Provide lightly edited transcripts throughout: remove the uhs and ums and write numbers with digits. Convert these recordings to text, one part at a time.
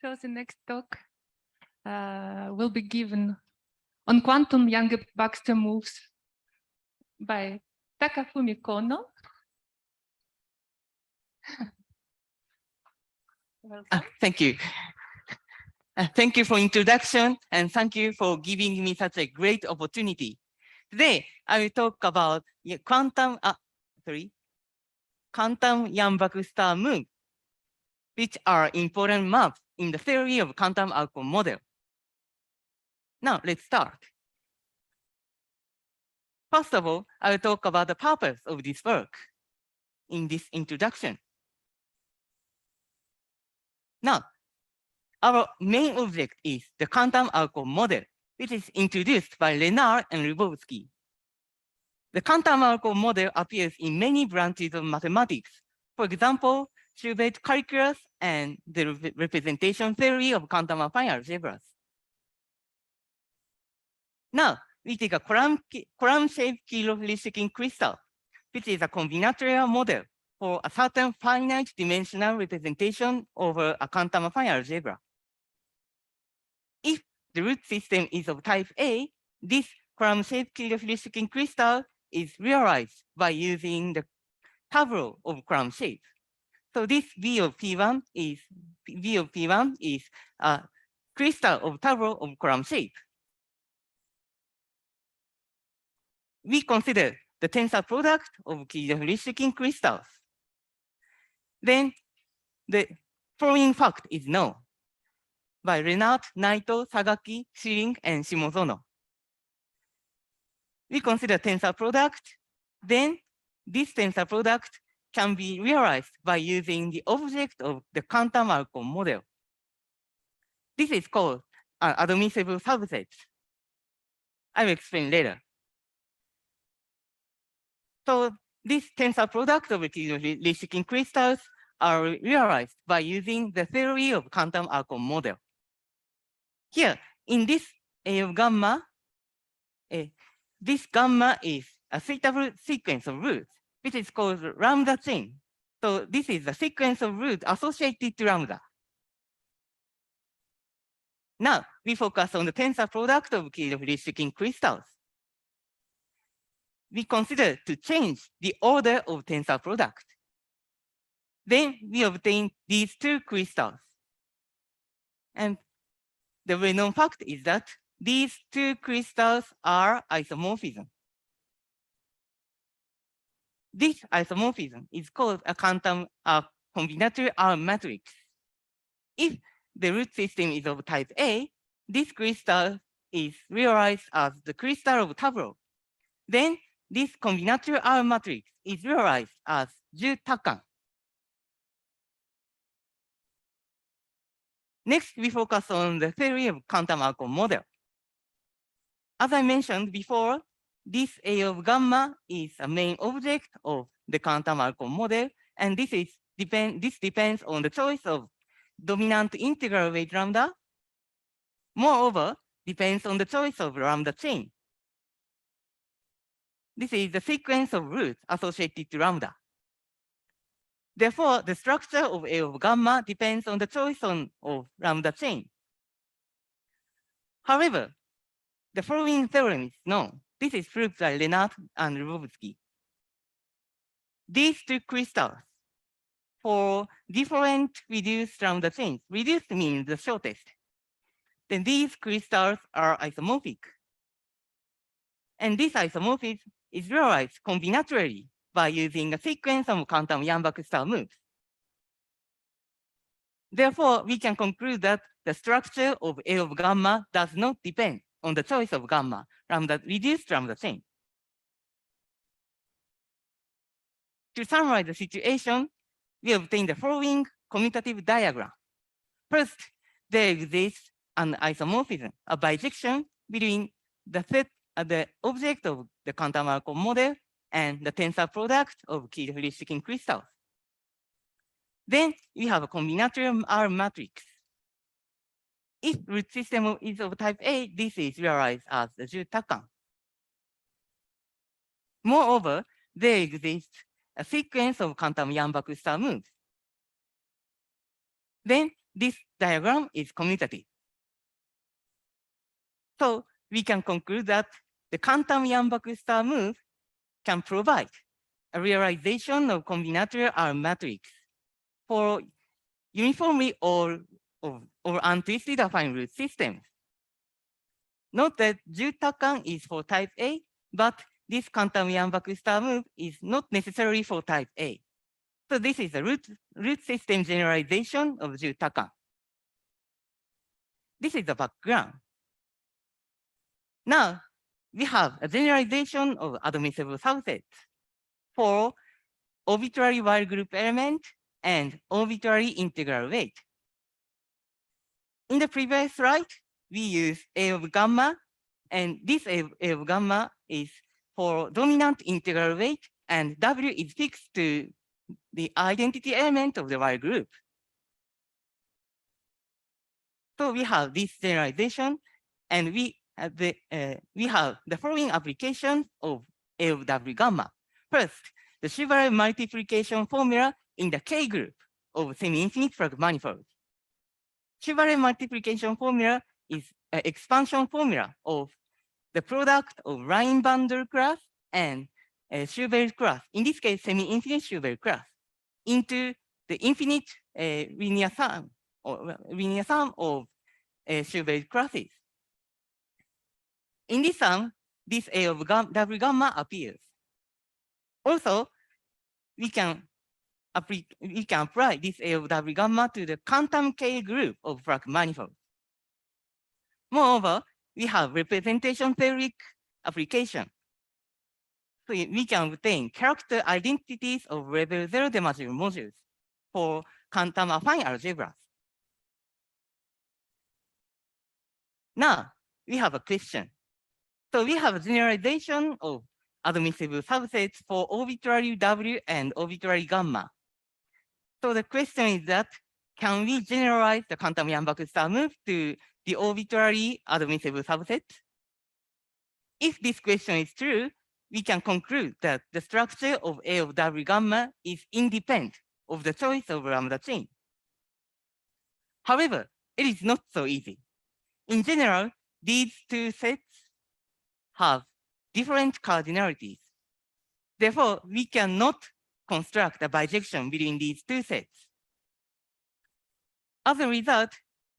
So the next talk will be given on quantum Young-Baxter moves by Takafumi Kouno. Thank you. Thank you for introduction, and thank you for giving me such a great opportunity. Today, I will talk about quantum Young-Baxter moves, which are important maps in the theory of quantum alcove model. Now, let's start. First of all, I will talk about the purpose of this work in this introduction. Now, our main object is the quantum alcove model, which is introduced by Lenart and Lubovsky. The quantum alcove model appears in many branches of mathematics. For example, Schubert calculus and the representation theory of quantum affine algebras. Now, we take a column-shaped key-leaf crystal, which is a combinatorial model for a certain finite dimensional representation over a quantum affine algebra. If the root system is of type A, this column-shaped key-leaf crystal is realized by using the tableau of column shape. So this V of P1 is a crystal of tableau of column shape. We consider the tensor product of key-leaf crystals. Then the following fact is known by Lenart, Naito, Sagaki, Schilling, and Shimozono. We consider tensor product, then this tensor product can be realized by using the object of the quantum alcove model. This is called an admissible subset. I will explain later. So this tensor product of key-leaf crystals are realized by using the theory of quantum alcove model. Here, in this A of gamma, this gamma is a suitable sequence of roots, which is called lambda chain. So this is the sequence of roots associated to lambda. Now, we focus on the tensor product of key-leaf crystals. We consider to change the order of tensor product. Then we obtain these two crystals. And the well-known fact is that these two crystals are isomorphism. This isomorphism is called a quantum combinatorial R matrix. If the root system is of type A, this crystal is realized as the crystal of tableau. Then this combinatorial R matrix is realized as Ju Takan. Next, we focus on the theory of quantum alcove model. As I mentioned before, this A of gamma is a main object of the quantum alcove model, and this depends on the choice of dominant integral weight lambda. Moreover, depends on the choice of lambda chain. This is the sequence of roots associated to lambda. Therefore, the structure of A of gamma depends on the choice of lambda chain. However, the following theorem is known. This is proved by Lenart and Lubovsky. These two crystals for different reduced lambda chains, reduced means the shortest, then these crystals are isomorphic. And this isomorphism is realized combinatorially by using a sequence of quantum Young-Baxter moves. Therefore, we can conclude that the structure of A of gamma does not depend on the choice of gamma, reduced lambda chain. To summarize the situation, we obtain the following commutative diagram. First, there exists an isomorphism, a bijection between the object of the quantum alcove model and the tensor product of key-leaf crystals. Then we have a combinatorial R matrix. If root system is of type A, this is realized as the Ju Takan. Moreover, there exists a sequence of quantum Young-Baxter moves. Then this diagram is commutative. So we can conclude that the quantum-Yang-Baxter move can provide a realization of combinatorial R matrix for uniformly or untwisted affine root systems. Note that Ju-Takan is for type A, but this quantum-Yang-Baxter move is not necessarily for type A. So this is a root system generalization of Ju-Takan. This is the background. Now, we have a generalization of admissible subsets for arbitrary Weyl group element and arbitrary integral weight. In the previous slide, we use A of gamma, and this A of gamma is for dominant integral weight, and W is fixed to the identity element of the Weyl group. So we have this generalization, and we have the following application of A of W gamma. First, the Schubert multiplication formula in the K group of semi-infinite Frege manifolds. Schubert multiplication formula is an expansion formula of the product of Rhine bundle class and Schubert class, in this case, semi-infinite Schubert class, into the infinite linear sum of Schubert classes. In this sum, this A of W gamma appears. Also, we can apply this A of W gamma to the quantum K group of Frege manifolds. Moreover, we have representation theoretic application. So we can obtain character identities of level 0 dimensional modules for quantum affine algebras. Now, we have a question. So we have a generalization of admissible subsets for arbitrary W and arbitrary gamma. So the question is that, can we generalize the quantum Yang-Baxter move to the arbitrary admissible subset? If this question is true, we can conclude that the structure of A of W gamma is independent of the choice of lambda chain. However, it is not so easy. In general, these two sets have different cardinalities. Therefore, we cannot construct a bijection between these two sets. As a result,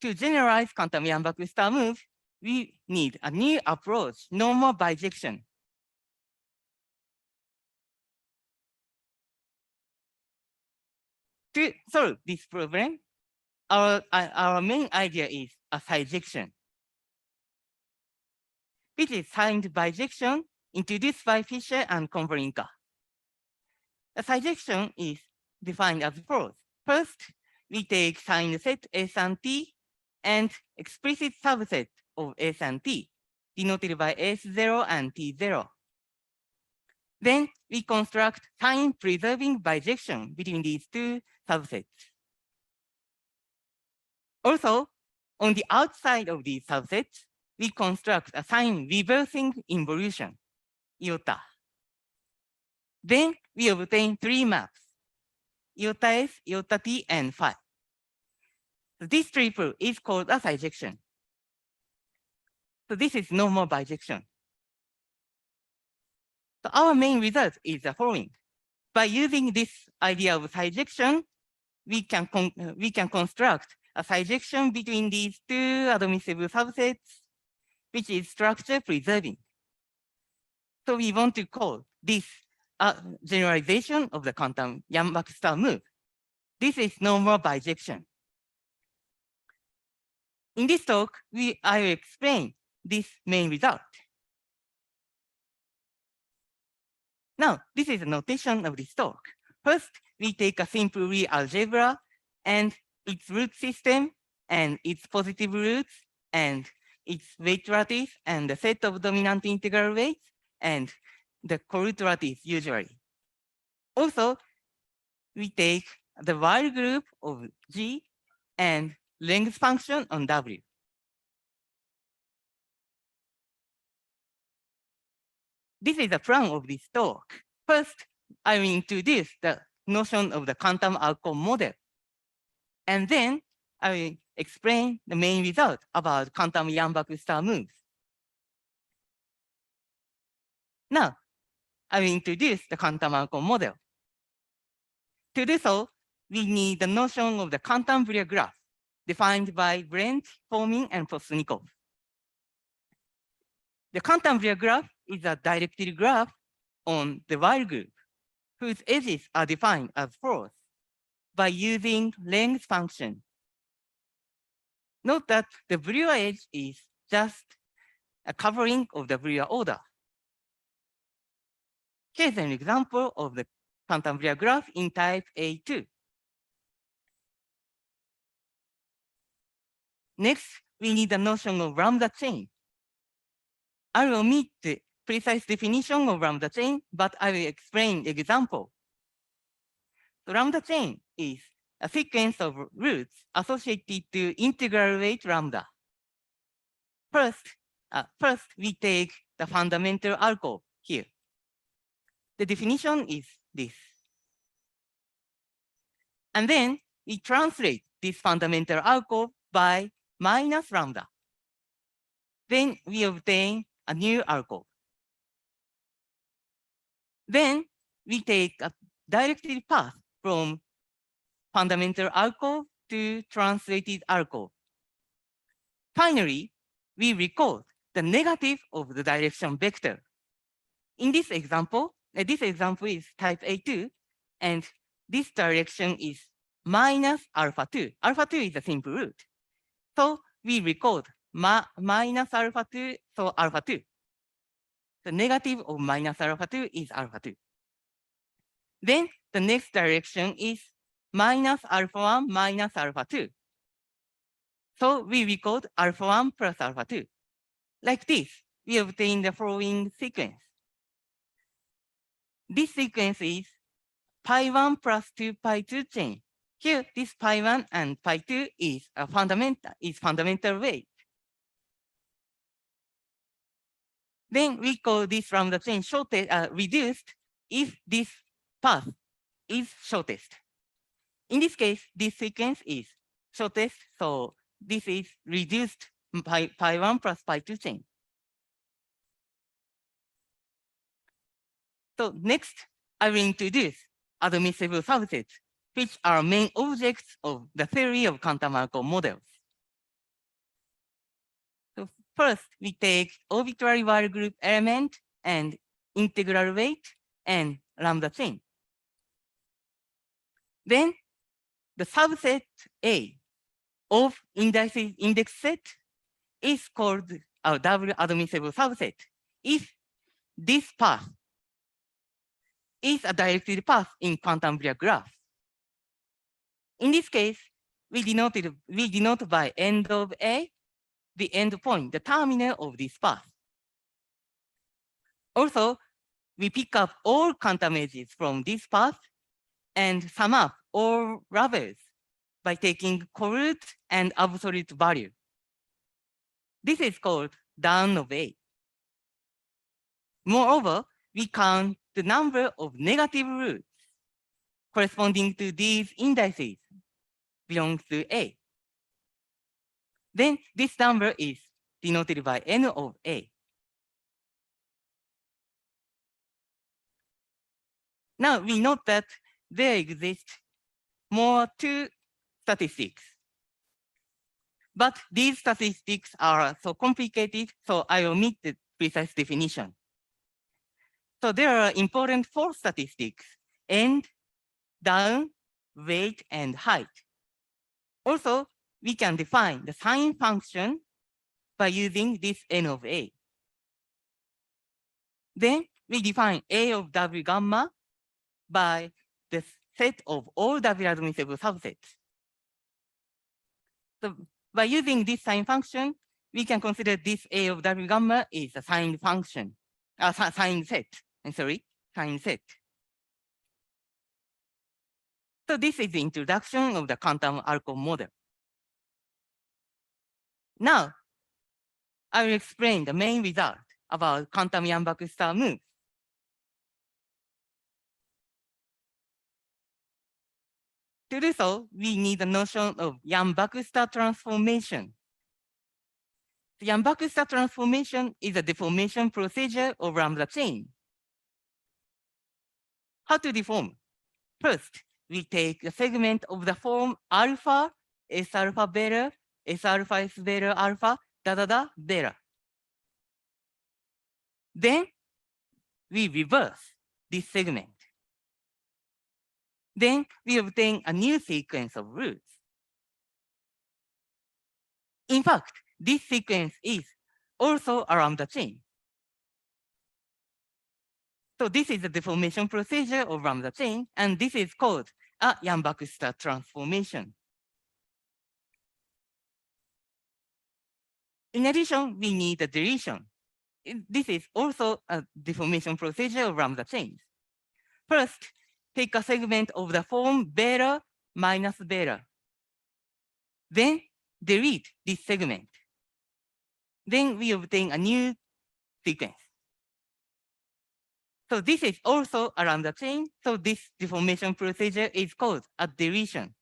to generalize quantum Yang-Baxter move, we need a new approach, normal bijection. To solve this problem, our main idea is a bijection, which is signed bijection introduced by Fisher and Konvalinka. A bijection is defined as follows. First, we take signed set S and T and explicit subset of S and T, denoted by S0 and T0. Then we construct sign-preserving bijection between these two subsets. Also, on the outside of these subsets, we construct a sign-reversing involution, iota. Then we obtain three maps, iota S, iota T, and phi. So this triple is called a bijection. So this is normal bijection. So our main result is the following. By using this idea of bijection, we can construct a bijection between these two admissible subsets, which is structure preserving. So we want to call this a generalization of the quantum Yang-Baxter move. This is normal bijection. In this talk, I will explain this main result. Now, this is a notation of this talk. First, we take a simple real algebra and its root system and its positive roots and its weight lattice and the set of dominant integral weights and the correct lattice usually. Also, we take the Weyl group of G and length function on W. This is the plan of this talk. First, I will introduce the notion of the quantum alcove model. And then I will explain the main result about quantum Yang-Baxter moves. Now, I will introduce the quantum alcove model. To do so, we need the notion of the quantum Fourier graph defined by Brent, Fomin, and Postnikov. The quantum Fourier graph is a directed graph on the Weyl group, whose edges are defined as follows by using length function. Note that the Fourier edge is just a covering of the Fourier order. Here's an example of the quantum Fourier graph in type A2. Next, we need the notion of lambda chain. I will omit the precise definition of lambda chain, but I will explain the example. The lambda chain is a sequence of roots associated to integral weight lambda. First, we take the fundamental alcove here. The definition is this. And then we translate this fundamental alcove by minus lambda. Then we obtain a new alcove. Then we take a directed path from fundamental alcove to translated alcove. Finally, we record the negative of the direction vector. In this example is type A2, and this direction is minus alpha 2. Alpha 2 is a simple root. So we record minus alpha 2, so alpha 2. The negative of minus alpha 2 is alpha 2. Then the next direction is minus alpha 1 minus alpha 2. So we record alpha 1 plus alpha 2. Like this, we obtain the following sequence. This sequence is pi 1 plus 2 pi 2 chain. Here, this pi 1 and pi 2 is a fundamental weight. Then we call this lambda chain reduced if this path is shortest. In this case, this sequence is shortest, so this is reduced pi 1 plus pi 2 chain. So next, I will introduce admissible subsets, which are main objects of the theory of quantum alcove models. So first, we take arbitrary Weyl group element and integral weight and lambda chain. Then the subset A of index set is called a double admissible subset if this path is a directed path in quantum Fourier graph. In this case, we denote by end of A the end point, the terminal of this path. Also, we pick up all quantum edges from this path and sum up all levels by taking correlate and absolute value. This is called down of A. Moreover, we count the number of negative roots corresponding to these indices belongs to A. Then this number is denoted by N of A. Now we note that there exist more two statistics. But these statistics are so complicated, so I omit the precise definition. So there are important four statistics: end, down, weight, and height. Also, we can define the sign function by using this N of A. Then we define A of W gamma by the set of all W admissible subsets. So by using this sign function, we can consider this A of W gamma is a signed function, signed set. Signed set. So this is the introduction of the quantum alcove model. Now, I will explain the main result about quantum Yang-Baxter moves. To do so, we need a notion of Yang-Baxter transformation. The Yang-Baxter transformation is a deformation procedure of lambda chain. How to deform? First, we take a segment of the form alpha, S alpha beta, S alpha S beta alpha, da da da beta. Then we reverse this segment. Then we obtain a new sequence of roots. In fact, this sequence is also a lambda chain. So this is the deformation procedure of lambda chain, and this is called a Yang-Baxter transformation. In addition, we need a deletion. This is also a deformation procedure of lambda chains. First, take a segment of the form beta minus beta. Then delete this segment. Then we obtain a new sequence. So this is also a lambda chain. So this deformation procedure is called a deletion.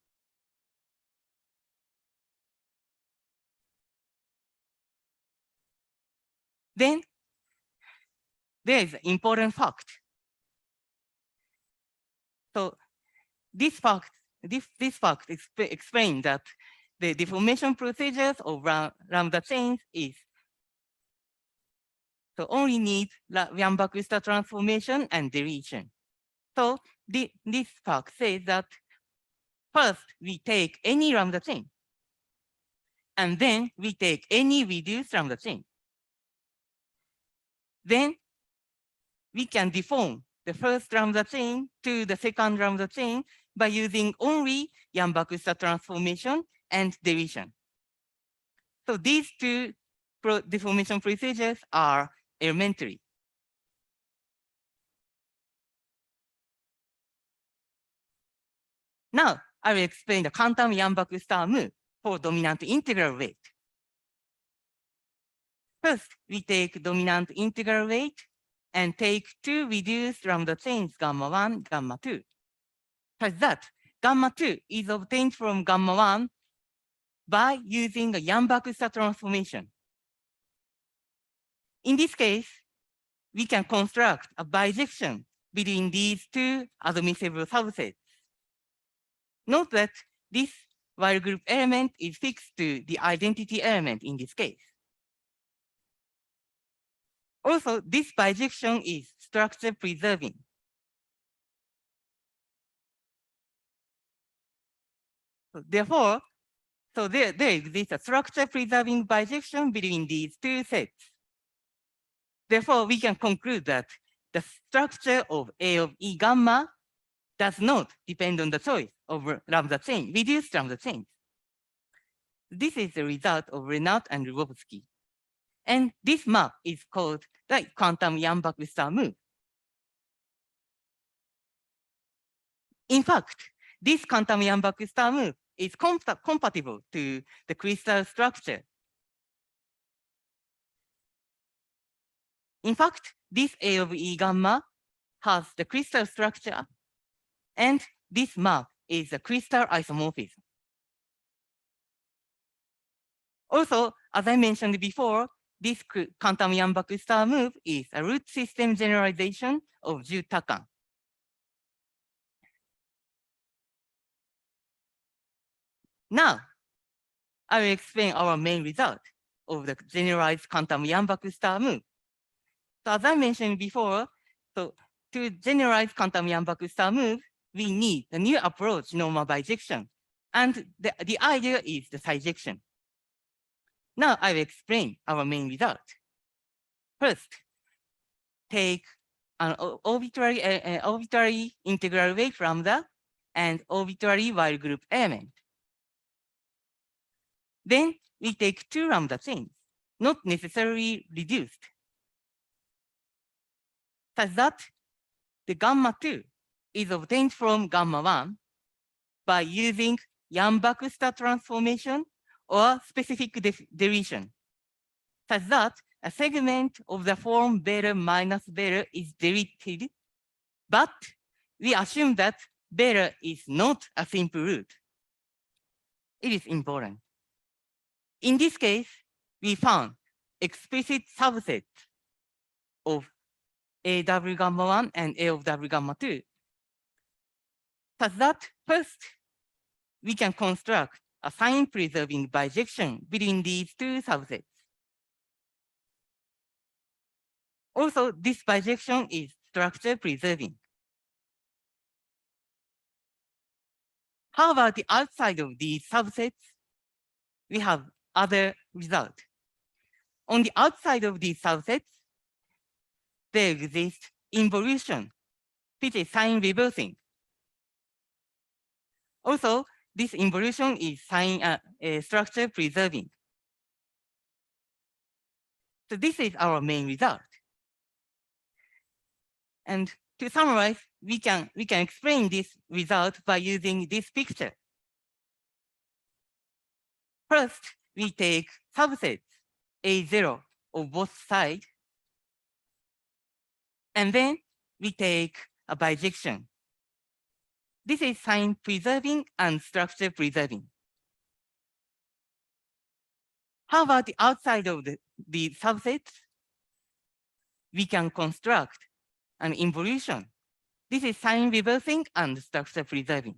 Then there is an important fact. So this fact explains that the deformation procedures of lambda chains is so only need Yang-Baxter transformation and deletion. So this fact says that first we take any lambda chain, and then we take any reduced lambda chain. Then we can deform the first lambda chain to the second lambda chain by using only Yang-Baxter transformation and deletion. So these two deformation procedures are elementary. Now, I will explain the quantum Yang-Baxter move for dominant integral weight. First, we take dominant integral weight and take two reduced lambda chains, gamma 1, gamma 2, such that gamma 2 is obtained from gamma 1 by using a Yang-Baxter transformation. In this case, we can construct a bijection between these two admissible subsets. Note that this while group element is fixed to the identity element in this case. Also, this bijection is structure preserving. So therefore, there exists a structure preserving bijection between these two sets. Therefore, we can conclude that the structure of A of E gamma does not depend on the choice of lambda chain, reduced lambda chains. This is the result of Lenart and Lubovsky. And this map is called the quantum Yang-Baxter move. In fact, this quantum Yang-Baxter move is compatible to the crystal structure. In fact, this A of E gamma has the crystal structure, and this map is a crystal isomorphism. Also, as I mentioned before, this quantum Yang-Baxter move is a root system generalization of Ju Takan. Now, I will explain our main result of the generalized quantum Yang-Baxter move. So as I mentioned before, so to generalize quantum Yang-Baxter move, we need a new approach, normal bijection. And the idea is the surjection. Now I will explain our main result. First, take an arbitrary integral weight lambda and arbitrary while group element. Then we take two lambda chains, not necessarily reduced, such that the gamma 2 is obtained from gamma 1 by using Yang-Baxter transformation or specific deletion, such that a segment of the form beta minus beta is deleted, but we assume that beta is not a simple root. It is important. In this case, we found explicit subsets of A W gamma 1 and A of W gamma 2. Such that first, we can construct a sign-preserving bijection between these two subsets. Also, this bijection is structure-preserving. How about the outside of these subsets? We have other result. On the outside of these subsets, there exists involution, which is sign reversing. Also, this involution is structure preserving. So this is our main result. And to summarize, we can explain this result by using this picture. First, we take subsets A0 of both sides, and then we take a bijection. This is sign preserving and structure preserving. How about the outside of the subsets? We can construct an involution. This is sign reversing and structure preserving.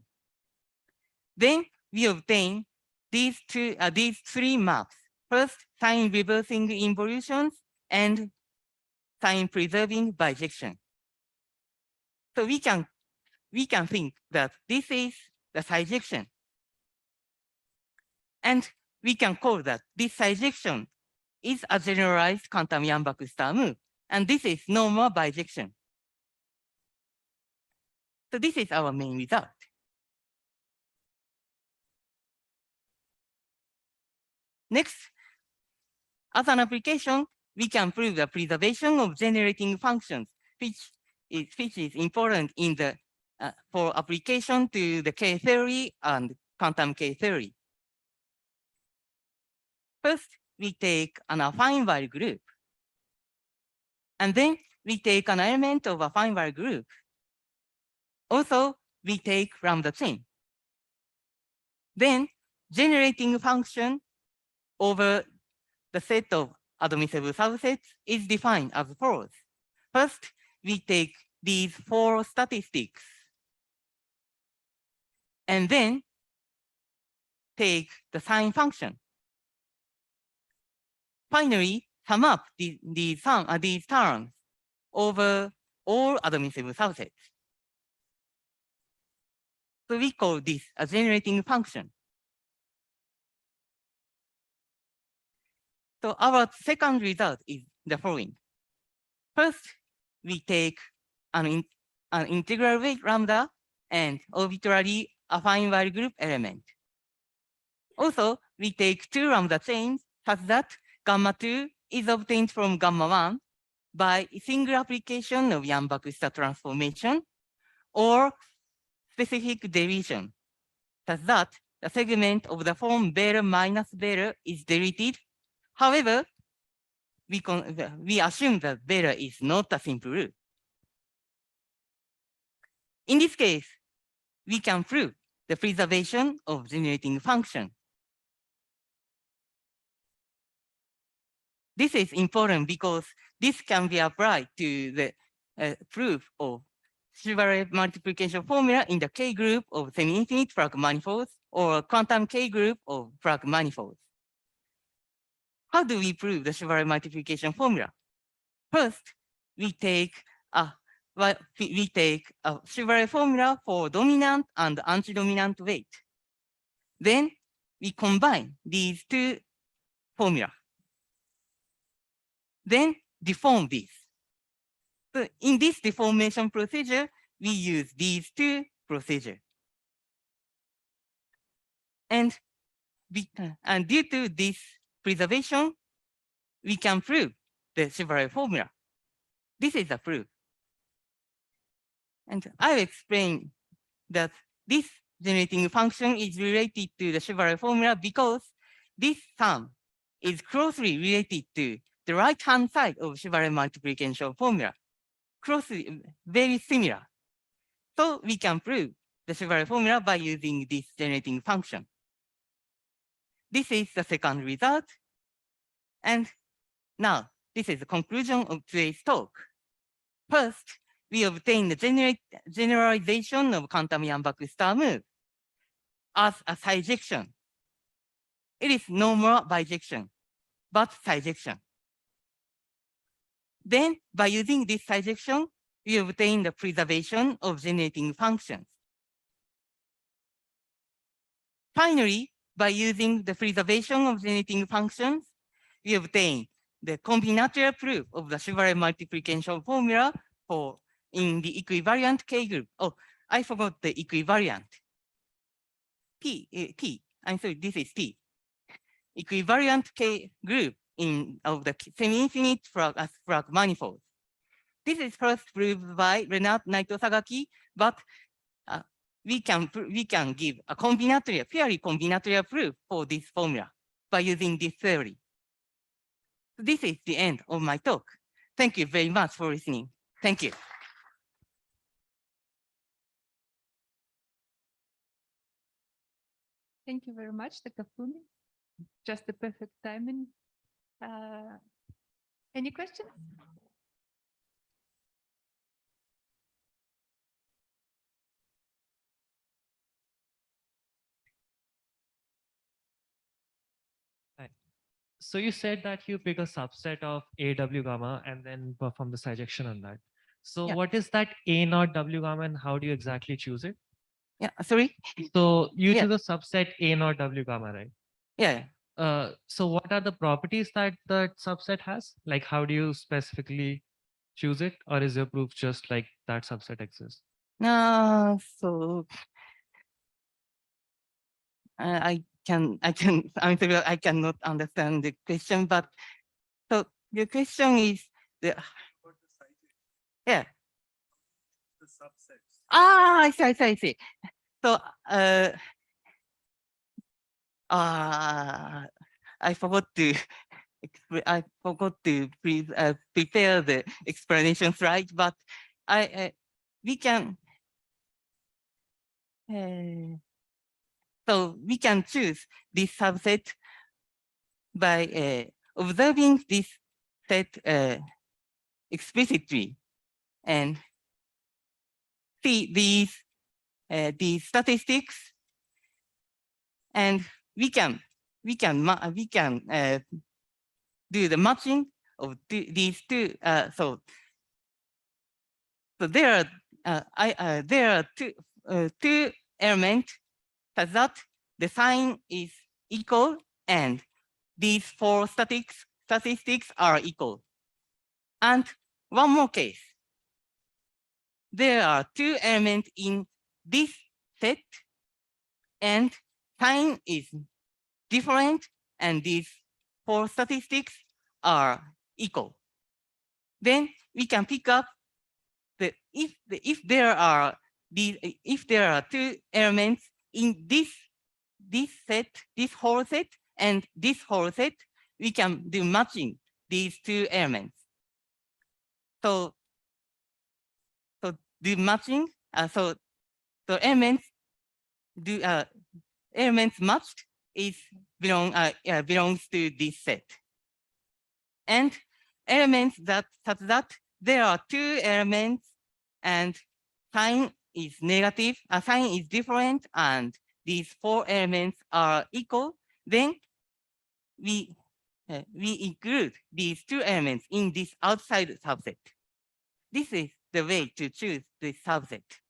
Then we obtain these three maps. First, sign reversing involutions and sign preserving bijection. So we can think that this is the bijection. And we can call that this bijection is a generalized quantum Yang-Baxter move. And this is normal bijection. So this is our main result. Next, as an application, we can prove the preservation of generating functions, which is important in the for application to the K theory and quantum K theory. First, we take an affine wire group. And then we take an element of a affine wire group. Also, we take lambda chain. Then, generating function over the set of admissible subsets is defined as follows. First, we take these four statistics. And then take the sign function. Finally, sum up these terms over all admissible subsets. So we call this a generating function. So our second result is the following. First, we take an integral weight lambda and arbitrary affine wire group element. Also, we take two lambda chains such that gamma 2 is obtained from gamma 1 by a single application of Yang-Baxter transformation or specific deletion, such that the segment of the form beta minus beta is deleted. However, we assume that beta is not a simple root. In this case, we can prove the preservation of generating function. This is important because this can be applied to the proof of Chevalley multiplication formula in the K group of semi-infinite Frank manifolds or quantum K group of Frank manifolds. How do we prove the Chevalley multiplication formula? First, we take a Chevalley formula for dominant and anti-dominant weight. Then we combine these two formulas. Then deform these. So in this deformation procedure, we use these two procedures. And due to this preservation, we can prove the Chevalley formula. This is a proof. And I'll explain that this generating function is related to the Chevalley formula because this sum is closely related to the right-hand side of Chevalley multiplication formula. Closely, very similar. So we can prove the the Chevalley formula by using this generating function. This is the second result. And now, this is the conclusion of today's talk. First, we obtain the generalization of quantum Yang-Baxter move as a surjection. It is no more bijection, but surjection. Then, by using this surjection, we obtain the preservation of generating functions. Finally, by using the preservation of generating functions, we obtain the combinatorial proof of the Schubert multiplication formula for in the equivariant K group. Oh, I forgot the equivariant. I'm sorry, this is T. Equivariant K group of the semi-infinite Frag manifolds. This is first proved by Lenart, Naito, Sagaki, but we can give a combinatorial, purely combinatorial proof for this formula by using this theory. This is the end of my talk. Thank you very much for listening. Thank you. Thank you very much, Takafumi. Just the perfect timing. Any questions? So you said that you pick a subset of AW gamma and then perform the surjection on that. So Yeah. what is that A naught W gamma and how do you exactly choose it? Yeah, sorry. So you Yeah. choose a subset A naught W gamma, right? Yeah. So what are the properties that that subset has? Like how do you specifically choose it, or is your proof just like that subset exists? So I'm sorry, I cannot understand the question, but so the question is the yeah. The subsets. I see. So I forgot to prepare the explanation slide, but we can so we can choose this subset by observing this set explicitly and see these statistics, and we can do the matching of these two. So there are two elements such that the sign is equal and these four statistics are equal. And one more case. There are two elements in this set and sign is different and these four statistics are equal. Then we can pick up if there are two elements in this set, this whole set, and this whole set, we can do matching these two elements. So do matching. So elements matched belongs to this set, and elements such that there are two elements and sign is negative, sign is different, and these four elements are equal, then we include these two elements in this outside subset. This is the way to choose this subset.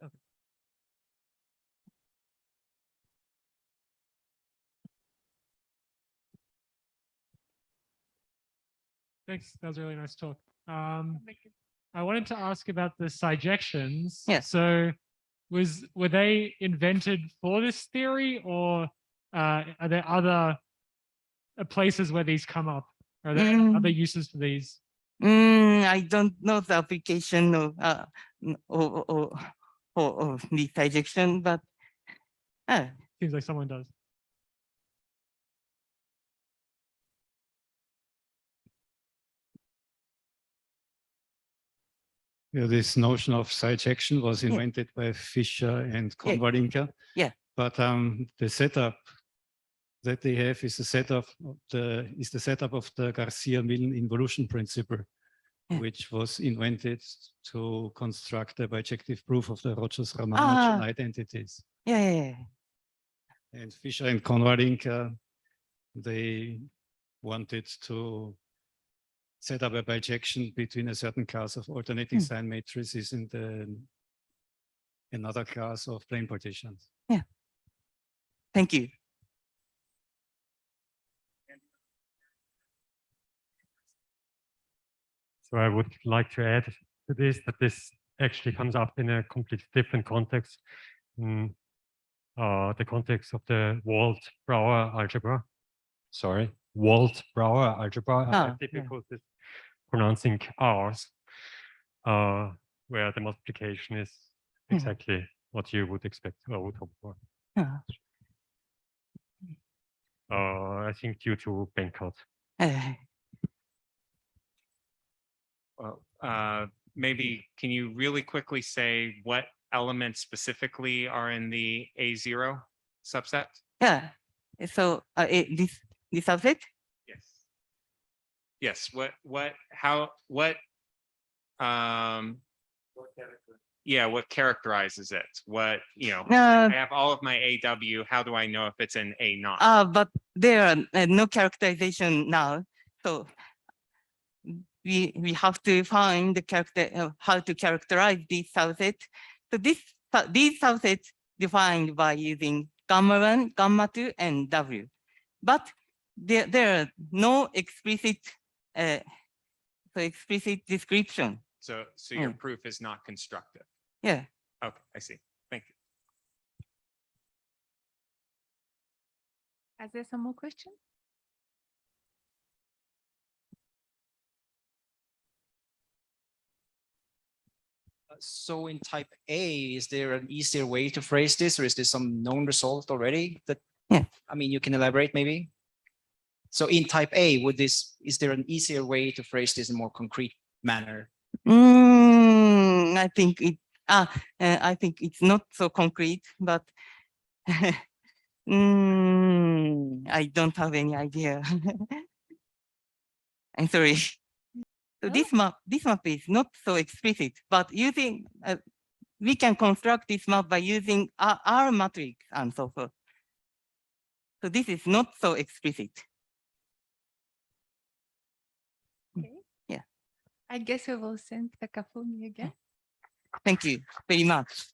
Okay. Thanks. That was a really nice talk. I wanted to ask about the surjections. Yes. So were they invented for this theory, or are there other places where these come up? Are there other uses for these? I don't know the application of the surjection, but Seems like someone does. Yeah, this notion of bijection was invented by Fischer and Konvalinka. Yeah. But the setup that they have is the setup of the Garcia-Milne involution principle, which was invented to construct a bijective proof of the Rogers-Ramanujan identities. Yeah. And Fischer and Konvalinka, they wanted to set up a bijection between a certain class of alternating sign matrices and another class of plane partitions. Yeah. Thank you. So I would like to add to this that this actually comes up in a completely different context, in the context of the Wald-Brouwer algebra. Sorry, Wald-Brouwer algebra. I have difficulties pronouncing R's, where the multiplication is exactly what you would expect or would hope for. I think due to Bankert. Well, maybe can you really quickly say what elements specifically are in the A0 subset? Yeah. So this subset? Yes. Yes. What characterizes it? What, I have all of my AW. How do I know if it's an A naught? But there are no characterization now. So we have to find the how to characterize this subset. So these subsets defined by using gamma 1, gamma 2, and W. But there are no explicit description. So your proof is not constructive. Yeah. Okay, I see. Thank you. Is there some more questions? So in type A, is there an easier way to phrase this, or is there some known result already that, I mean, you can elaborate maybe? So in type A, is there an easier way to phrase this in a more concrete manner? I think it's not so concrete, but I don't have any idea. I'm sorry. So this map is not so explicit, but using we can construct this map by using R matrix and so forth. So this is not so explicit. Okay. Yeah. I guess I will send Takafumi again. Thank you very much.